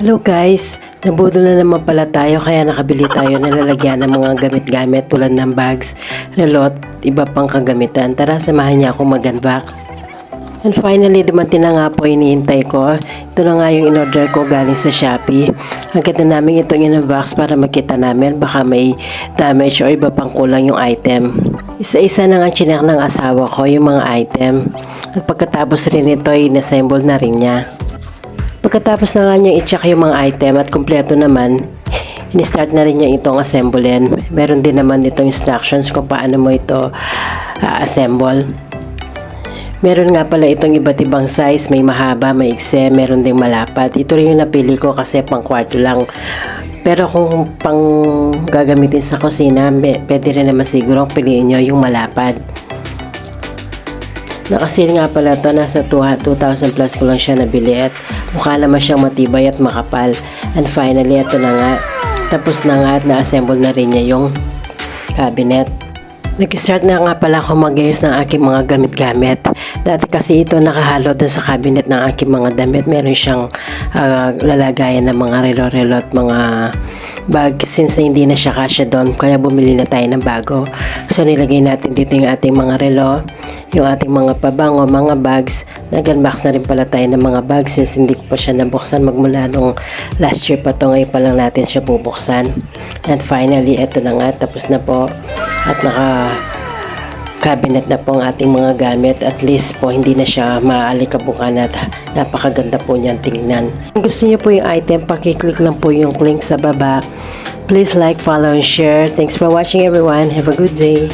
Hello guys, nabudol na naman pala tayo kaya nakabili tayo ng lalagyan ng mga gamit-gamit tulad ng bags, relot, iba pang kagamitan. Tara, samahan niya ako mag-unbox. And finally, dumating na nga po iniintay ko. Ito na nga yung in-order ko galing sa Shopee. Ang kita namin itong in-unbox para makita namin baka may damage o iba pang kulang yung item. Isa-isa na nga chinek ng asawa ko yung mga item. At pagkatapos rin ito, in-assemble na rin niya. Pagkatapos na nga niya i-check yung mga item at kumpleto naman, in-start na rin niya itong assemblein. Meron din naman itong instructions kung paano mo ito assemble. Meron nga pala itong iba't ibang size, may mahaba, may ikse, meron ding malapad. Ito rin yung napili ko kasi pang kwarto lang. Pero kung pang gagamitin sa kusina, pwede rin naman siguro piliin nyo yung malapad. Nakasil nga pala ito, nasa 2,000 plus ko lang siya nabili at mukha naman siyang matibay at makapal. And finally, ito na nga. Tapos na nga at na-assemble na rin niya yung cabinet. Nag-start na nga pala ako mag-ayos ng aking mga gamit-gamit. Dati kasi ito nakahalo dun sa cabinet ng aking mga damit. Meron siyang lalagayan ng mga relo-relo at mga bag. Since hindi na siya kasya doon, kaya bumili na tayo ng bago. So nilagay natin dito yung ating mga relo, yung ating mga pabango, mga bags. Nag-unbox na rin pala tayo ng mga bags since hindi ko pa siya nabuksan magmula nung last year pa to. Ngayon pa lang natin siya bubuksan. And finally, eto na nga. Tapos na po. At cabinet na po ang ating mga gamit. At least po hindi na siya maalikabukan at napakaganda po niyan tingnan. Kung gusto niyo po yung item, pakiclick lang po yung link sa baba. Please like, follow, and share. Thanks for watching everyone. Have a good day.